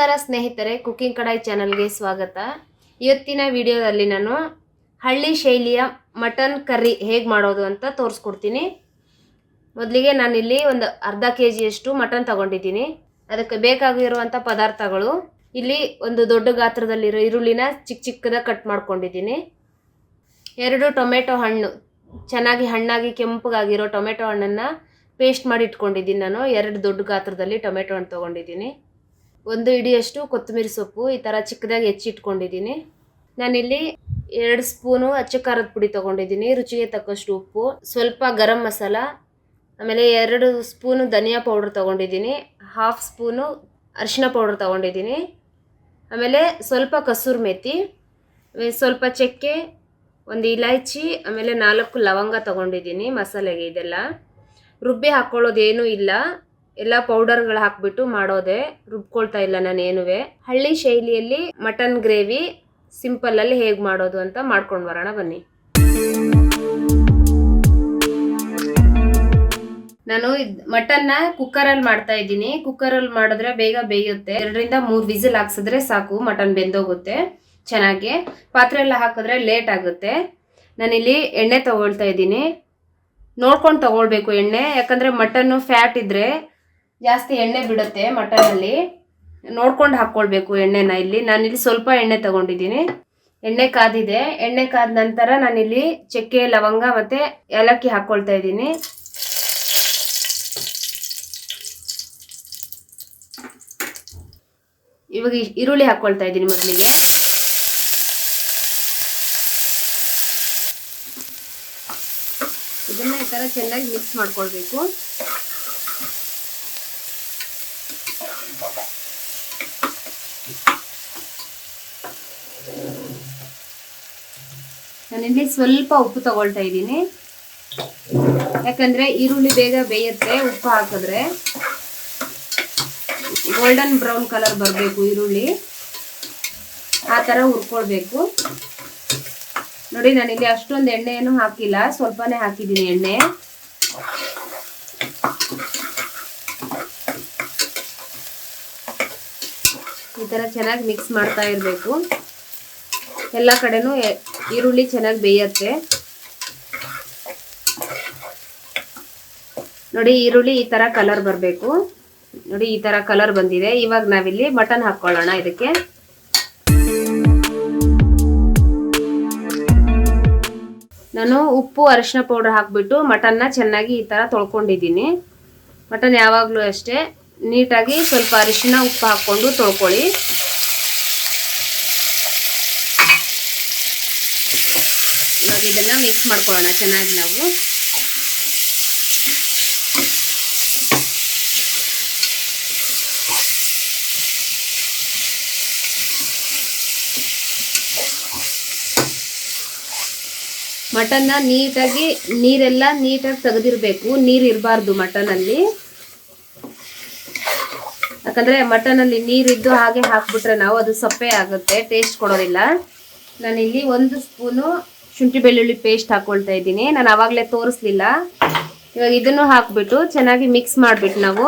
ನಮಸ್ಕಾರ ಸ್ನೇಹಿತರೆ, ಕುಕಿಂಗ್ ಕಡಾಯಿ ಚಾನಲ್ಗೆ ಸ್ವಾಗತ. ಇವತ್ತಿನ ವಿಡಿಯೋದಲ್ಲಿ ನಾನು ಹಳ್ಳಿ ಶೈಲಿಯ ಮಟನ್ ಕರ್ರಿ ಹೇಗೆ ಮಾಡೋದು ಅಂತ ತೋರಿಸ್ಕೊಡ್ತೀನಿ. ಮೊದಲಿಗೆ ನಾನಿಲ್ಲಿ ಒಂದು ಅರ್ಧ ಕೆಜಿಯಷ್ಟು ಮಟನ್ ತಗೊಂಡಿದ್ದೀನಿ. ಅದಕ್ಕೆ ಬೇಕಾಗಿರುವಂಥ ಪದಾರ್ಥಗಳು ಇಲ್ಲಿ ಒಂದು ದೊಡ್ಡ ಗಾತ್ರದಲ್ಲಿರೋ ಈರುಳ್ಳಿನ ಚಿಕ್ಕ ಚಿಕ್ಕದಾಗಿ ಕಟ್ ಮಾಡ್ಕೊಂಡಿದ್ದೀನಿ. 2 ಟೊಮೆಟೊ ಹಣ್ಣು, ಚೆನ್ನಾಗಿ ಹಣ್ಣಾಗಿ ಕೆಂಪಗಾಗಿರೋ ಟೊಮೆಟೊ ಹಣ್ಣನ್ನು ಪೇಸ್ಟ್ ಮಾಡಿ ಇಟ್ಕೊಂಡಿದ್ದೀನಿ. ನಾನು 2 ದೊಡ್ಡ ಗಾತ್ರದಲ್ಲಿ ಟೊಮೆಟೊ ಹಣ್ಣು ತೊಗೊಂಡಿದ್ದೀನಿ. 1 ಹಿಡಿಯಷ್ಟು ಕೊತ್ತಂಬರಿ ಸೊಪ್ಪು ಈ ಥರ ಚಿಕ್ಕದಾಗಿ ಹೆಚ್ಚಿಟ್ಕೊಂಡಿದ್ದೀನಿ. ನಾನಿಲ್ಲಿ 2 ಸ್ಪೂನು ಅಚ್ಚ ಖಾರದ ಪುಡಿ ತೊಗೊಂಡಿದ್ದೀನಿ, ರುಚಿಗೆ ತಕ್ಕಷ್ಟು ಉಪ್ಪು, ಸ್ವಲ್ಪ ಗರಂ ಮಸಾಲ, ಆಮೇಲೆ 2 ಸ್ಪೂನು ಧನಿಯಾ ಪೌಡ್ರ್ ತೊಗೊಂಡಿದ್ದೀನಿ, 1/2 ಸ್ಪೂನು ಅರಿಶಿನ ಪೌಡ್ರ್ ತೊಗೊಂಡಿದ್ದೀನಿ, ಆಮೇಲೆ ಸ್ವಲ್ಪ ಕಸೂರಿ ಮೇಥಿ, ಸ್ವಲ್ಪ ಚಕ್ಕೆ, 1 ಇಲಾಚಿ, ಆಮೇಲೆ 4 ಲವಂಗ ತೊಗೊಂಡಿದ್ದೀನಿ ಮಸಾಲೆಗೆ. ಇದೆಲ್ಲ ರುಬ್ಬಿ ಹಾಕ್ಕೊಳ್ಳೋದೇನೂ ಇಲ್ಲ, ಎಲ್ಲ ಪೌಡರ್ಗಳು ಹಾಕ್ಬಿಟ್ಟು ಮಾಡೋದೆ, ರುಬ್ಕೊಳ್ತಾ ಇಲ್ಲ ನಾನೇನುವೆ. ಹಳ್ಳಿ ಶೈಲಿಯಲ್ಲಿ ಮಟನ್ ಗ್ರೇವಿ ಸಿಂಪಲ್ಲಲ್ಲಿ ಹೇಗೆ ಮಾಡೋದು ಅಂತ ಮಾಡ್ಕೊಂಡು ಬರೋಣ ಬನ್ನಿ. ನಾನು ಮಟನ್ನ ಕುಕ್ಕರಲ್ಲಿ ಮಾಡ್ತಾ ಇದ್ದೀನಿ. ಕುಕ್ಕರಲ್ಲಿ ಮಾಡಿದ್ರೆ ಬೇಗ ಬೇಯುತ್ತೆ. 2ರಿಂದ 3 ವಿಸಿಲ್ ಹಾಕ್ಸಿದ್ರೆ ಸಾಕು, ಮಟನ್ ಬೆಂದೋಗುತ್ತೆ ಚೆನ್ನಾಗಿ. ಪಾತ್ರೆ ಎಲ್ಲ ಹಾಕಿದ್ರೆ ಲೇಟ್ ಆಗುತ್ತೆ. ನಾನಿಲ್ಲಿ ಎಣ್ಣೆ ತಗೊಳ್ತಾ ಇದ್ದೀನಿ. ನೋಡ್ಕೊಂಡು ತಗೊಳ್ಬೇಕು ಎಣ್ಣೆ, ಯಾಕಂದರೆ ಮಟನ್ನು ಫ್ಯಾಟ್ ಇದ್ದರೆ ಜಾಸ್ತಿ ಎಣ್ಣೆ ಬಿಡುತ್ತೆ ಮಟನಲ್ಲಿ. ನೋಡ್ಕೊಂಡು ಹಾಕ್ಕೊಳ್ಬೇಕು ಎಣ್ಣೆನ. ನಾನಿಲ್ಲಿ ಸ್ವಲ್ಪ ಎಣ್ಣೆ ತಗೊಂಡಿದ್ದೀನಿ. ಎಣ್ಣೆ ಕಾದಿದೆ. ಎಣ್ಣೆ ಕಾದ ನಂತರ ನಾನಿಲ್ಲಿ ಚಕ್ಕೆ, ಲವಂಗ ಮತ್ತು ಏಲಕ್ಕಿ ಹಾಕ್ಕೊಳ್ತಾ ಇದ್ದೀನಿ. ಇವಾಗ ಈರುಳ್ಳಿ ಹಾಕ್ಕೊಳ್ತಾ ಇದ್ದೀನಿ ಮೊದಲಿಗೆ. ಇದನ್ನ ಈ ಥರ ಚೆನ್ನಾಗಿ ಮಿಕ್ಸ್ ಮಾಡ್ಕೊಳ್ಬೇಕು. ನಾನಿಲ್ಲಿ ಸ್ವಲ್ಪ ಉಪ್ಪು ತಗೊಳ್ತಾ ಇದ್ದೀನಿ, ಯಾಕಂದ್ರೆ ಈರುಳ್ಳಿ ಬೇಗ ಬೇಯುತ್ತೆ ಉಪ್ಪು ಹಾಕಿದ್ರೆ. ಗೋಲ್ಡನ್ ಬ್ರೌನ್ ಕಲರ್ ಬರಬೇಕು ಈರುಳ್ಳಿ, ಆ ಥರ ಹುರ್ಕೊಳ್ಬೇಕು. ನೋಡಿ, ನಾನಿಲ್ಲಿ ಅಷ್ಟೊಂದು ಎಣ್ಣೆಯನ್ನು ಹಾಕಿಲ್ಲ, ಸ್ವಲ್ಪನೇ ಹಾಕಿದ್ದೀನಿ ಎಣ್ಣೆ. ಈ ಥರ ಚೆನ್ನಾಗಿ ಮಿಕ್ಸ್ ಮಾಡ್ತಾ ಇರಬೇಕು. ಎಲ್ಲ ಕಡೆನೂ ಈರುಳ್ಳಿ ಚೆನ್ನಾಗಿ ಬೇಯುತ್ತೆ. ನೋಡಿ, ಈರುಳ್ಳಿ ಈ ಥರ ಕಲರ್ ಬರಬೇಕು. ನೋಡಿ, ಈ ಥರ ಕಲರ್ ಬಂದಿದೆ. ಇವಾಗ ನಾವಿಲ್ಲಿ ಮಟನ್ ಹಾಕ್ಕೊಳ್ಳೋಣ. ಇದಕ್ಕೆ ನಾನು ಉಪ್ಪು, ಅರಿಶಿನ ಪೌಡರ್ ಹಾಕ್ಬಿಟ್ಟು ಮಟನ್ನ ಚೆನ್ನಾಗಿ ಈ ಥರ ತೊಳ್ಕೊಂಡಿದ್ದೀನಿ. ಮಟನ್ ಯಾವಾಗಲೂ ಅಷ್ಟೇ ನೀಟಾಗಿ ಸ್ವಲ್ಪ ಅರಿಶಿನ, ಉಪ್ಪು ಹಾಕ್ಕೊಂಡು ತೊಳ್ಕೊಳ್ಳಿ. ಇವಾಗ ಇದನ್ನು ಮಿಕ್ಸ್ ಮಾಡ್ಕೊಳ್ಳೋಣ ಚೆನ್ನಾಗಿ ನಾವು. ಮಟನ್ನ ನೀಟಾಗಿ ನೀರೆಲ್ಲ ನೀಟಾಗಿ ತೆಗೆದಿರಬೇಕು. ನೀರು ಇರಬಾರ್ದು ಮಟನಲ್ಲಿ, ಯಾಕಂದರೆ ಮಟನಲ್ಲಿ ನೀರಿದ್ದು ಹಾಗೆ ಹಾಕ್ಬಿಟ್ರೆ ನಾವು ಅದು ಸಪ್ಪೆ ಆಗುತ್ತೆ, ಟೇಸ್ಟ್ ಕೊಡೋದಿಲ್ಲ. ನಾನಿಲ್ಲಿ 1 ಸ್ಪೂನು ಶುಂಠಿ ಬೆಳ್ಳುಳ್ಳಿ ಪೇಸ್ಟ್ ಹಾಕ್ಕೊಳ್ತಾ ಇದ್ದೀನಿ. ನಾನು ಆವಾಗಲೇ ತೋರಿಸ್ಲಿಲ್ಲ. ಇವಾಗ ಇದನ್ನು ಹಾಕ್ಬಿಟ್ಟು ಚೆನ್ನಾಗಿ ಮಿಕ್ಸ್ ಮಾಡಿಬಿಟ್ಟು ನಾವು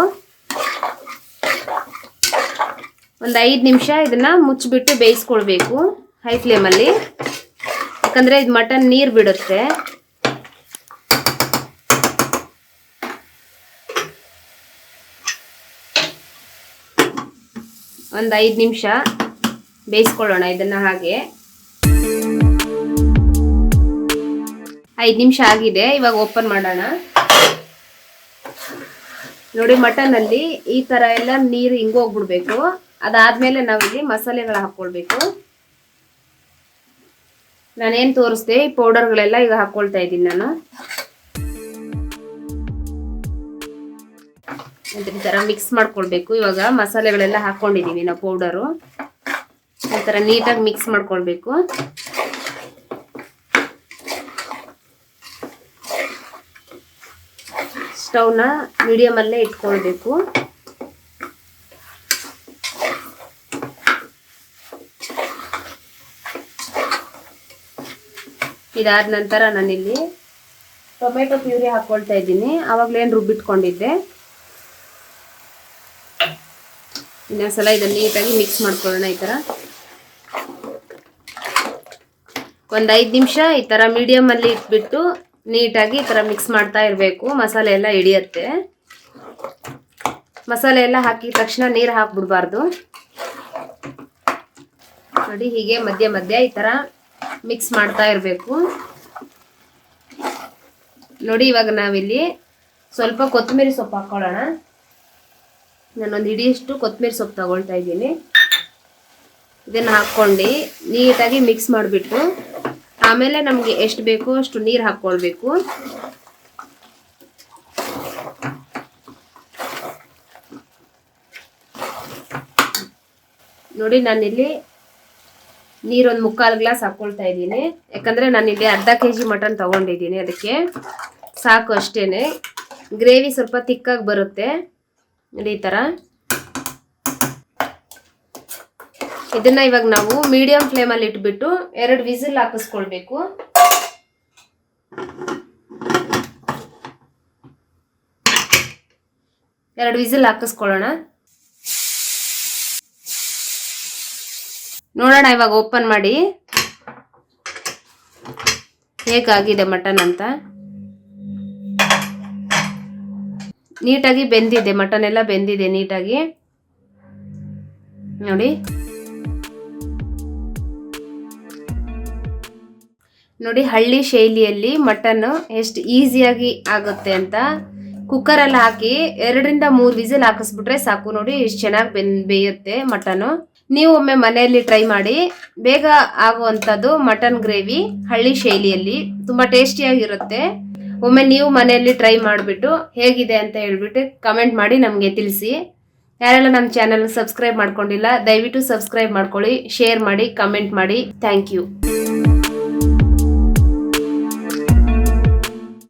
ಒಂದು 5 ನಿಮಿಷ ಇದನ್ನು ಮುಚ್ಚಿಬಿಟ್ಟು ಬೇಯಿಸ್ಕೊಳ್ಬೇಕು ಹೈ ಫ್ಲೇಮಲ್ಲಿ, ಯಾಕಂದರೆ ಇದು ಮಟನ್ ನೀರು ಬಿಡುತ್ತೆ. ಒಂದು 5 ನಿಮಿಷ ಬೇಯಿಸ್ಕೊಳ್ಳೋಣ ಇದನ್ನು. ಹಾಗೆ 5 ನಿಮಿಷ ಆಗಿದೆ. ಇವಾಗ ಓಪನ್ ಮಾಡೋಣ. ನೋಡಿ, ಮಟನಲ್ಲಿ ಈ ಥರ ಎಲ್ಲ ನೀರು ಹಿಂಗೋಗ್ಬಿಡ್ಬೇಕು. ಅದಾದಮೇಲೆ ನಾವಿಲ್ಲಿ ಮಸಾಲೆಗಳು ಹಾಕ್ಕೊಳ್ಬೇಕು. ನಾನೇನು ತೋರಿಸ್ದೆ ಈ ಪೌಡರ್ಗಳೆಲ್ಲ ಈಗ ಹಾಕ್ಕೊಳ್ತಾ ಇದ್ದೀನಿ ನಾನು. ಈ ಥರ ಮಿಕ್ಸ್ ಮಾಡ್ಕೊಳ್ಬೇಕು. ಇವಾಗ ಮಸಾಲೆಗಳೆಲ್ಲ ಹಾಕ್ಕೊಂಡಿದ್ದೀವಿ ನಾವು ಪೌಡರು. ಈ ಥರ ನೀಟಾಗಿ ಮಿಕ್ಸ್ ಮಾಡ್ಕೊಳ್ಬೇಕು. ಸ್ಟವ್ನ ಮೀಡಿಯಮಲ್ಲೇ ಇಟ್ಕೊಳ್ಬೇಕು. ಇದಾದ ನಂತರ ನಾನಿಲ್ಲಿ ಟೊಮೆಟೊ ಪ್ಯೂರಿ ಹಾಕ್ಕೊಳ್ತಾ ಇದ್ದೀನಿ. ಆವಾಗಲೇನು ರುಬ್ಬಿಟ್ಕೊಂಡಿದ್ದೆ. ಇನ್ನೊಂದ್ಸಲ ಇದನ್ನು ನೀಟಾಗಿ ಮಿಕ್ಸ್ ಮಾಡ್ಕೊಳ್ಳೋಣ. ಈ ಥರ ಒಂದು 5 ನಿಮಿಷ ಈ ಥರ ಮೀಡಿಯಮಲ್ಲಿ ಇಟ್ಬಿಟ್ಟು ನೀಟಾಗಿ ಈ ಥರ ಮಿಕ್ಸ್ ಮಾಡ್ತಾ ಇರಬೇಕು. ಮಸಾಲೆ ಎಲ್ಲ ಹಿಡಿಯುತ್ತೆ. ಮಸಾಲೆ ಎಲ್ಲ ಹಾಕಿದ ತಕ್ಷಣ ನೀರು ಹಾಕ್ಬಿಡ್ಬಾರ್ದು ನೋಡಿ. ಹೀಗೆ ಮಧ್ಯ ಮಧ್ಯ ಈ ಥರ ಮಿಕ್ಸ್ ಮಾಡ್ತಾ ಇರಬೇಕು ನೋಡಿ. ಇವಾಗ ನಾವಿಲ್ಲಿ ಸ್ವಲ್ಪ ಕೊತ್ತಂಬರಿ ಸೊಪ್ಪು ಹಾಕ್ಕೊಳ್ಳೋಣ. ನಾನೊಂದು ಹಿಡಿಯಷ್ಟು ಕೊತ್ತಂಬರಿ ಸೊಪ್ಪು ತಗೊಳ್ತಾ ಇದ್ದೀನಿ. ಇದನ್ನು ಹಾಕ್ಕೊಂಡು ನೀಟಾಗಿ ಮಿಕ್ಸ್ ಮಾಡಿಬಿಟ್ಟು ಆಮೇಲೆ ನಮಗೆ ಎಷ್ಟು ಬೇಕೋ ಅಷ್ಟು ನೀರು ಹಾಕ್ಕೊಳ್ಬೇಕು. ನೋಡಿ ನಾನಿಲ್ಲಿ ನೀರೊಂದು 3/4 ಗ್ಲಾಸ್ ಹಾಕ್ಕೊಳ್ತಾ ಇದ್ದೀನಿ. ಯಾಕಂದರೆ ನಾನಿಲ್ಲಿ ಅರ್ಧ kg ಮಟನ್ ತೊಗೊಂಡಿದ್ದೀನಿ. ಅದಕ್ಕೆ ಸಾಕು ಅಷ್ಟೇ. ಗ್ರೇವಿ ಸ್ವಲ್ಪ ತಿಕ್ಕಾಗಿ ಬರುತ್ತೆ ನೋಡಿ. ಈ ಥರ ಇದನ್ನ ಇವಾಗ ನಾವು ಮೀಡಿಯಂ ಫ್ಲೇಮಲ್ಲಿ ಇಟ್ಬಿಟ್ಟು 2 ವಿಸಿಲ್ ಹಾಕಿಸ್ಕೊಳ್ಬೇಕು. ಎರಡು ವಿಸಿಲ್ ಹಾಕಿಸ್ಕೊಳ್ಳೋಣ. ನೋಡೋಣ ಇವಾಗ ಓಪನ್ ಮಾಡಿ ಹೇಗಾಗಿದೆ ಮಟನ್ ಅಂತ. ನೀಟಾಗಿ ಬೆಂದಿದೆ, ಮಟನ್ ಎಲ್ಲ ಬೆಂದಿದೆ ನೀಟಾಗಿ ನೋಡಿ. ನೋಡಿ ಹಳ್ಳಿ ಶೈಲಿಯಲ್ಲಿ ಮಟನ್ ಎಷ್ಟು ಈಸಿಯಾಗಿ ಆಗುತ್ತೆ ಅಂತ. ಕುಕ್ಕರಲ್ಲಿ ಹಾಕಿ 2 ರಿಂದ 3 ವಿಸಿಲ್ ಹಾಕಿಸ್ಬಿಟ್ರೆ ಸಾಕು ನೋಡಿ. ಎಷ್ಟು ಚೆನ್ನಾಗಿ ಬೇಯುತ್ತೆ ಮಟನು. ನೀವು ಒಮ್ಮೆ ಮನೆಯಲ್ಲಿ ಟ್ರೈ ಮಾಡಿ. ಬೇಗ ಆಗುವಂಥದ್ದು ಮಟನ್ ಗ್ರೇವಿ ಹಳ್ಳಿ ಶೈಲಿಯಲ್ಲಿ ತುಂಬ ಟೇಸ್ಟಿಯಾಗಿರುತ್ತೆ. ಒಮ್ಮೆ ನೀವು ಮನೆಯಲ್ಲಿ ಟ್ರೈ ಮಾಡಿಬಿಟ್ಟು ಹೇಗಿದೆ ಅಂತ ಹೇಳ್ಬಿಟ್ಟು ಕಮೆಂಟ್ ಮಾಡಿ ನಮಗೆ ತಿಳಿಸಿ. ಯಾರೆಲ್ಲ ನಮ್ಮ ಚಾನಲ್ ಸಬ್ಸ್ಕ್ರೈಬ್ ಮಾಡ್ಕೊಂಡಿಲ್ಲ ದಯವಿಟ್ಟು ಸಬ್ಸ್ಕ್ರೈಬ್ ಮಾಡ್ಕೊಳ್ಳಿ, ಶೇರ್ ಮಾಡಿ, ಕಮೆಂಟ್ ಮಾಡಿ. Thank you.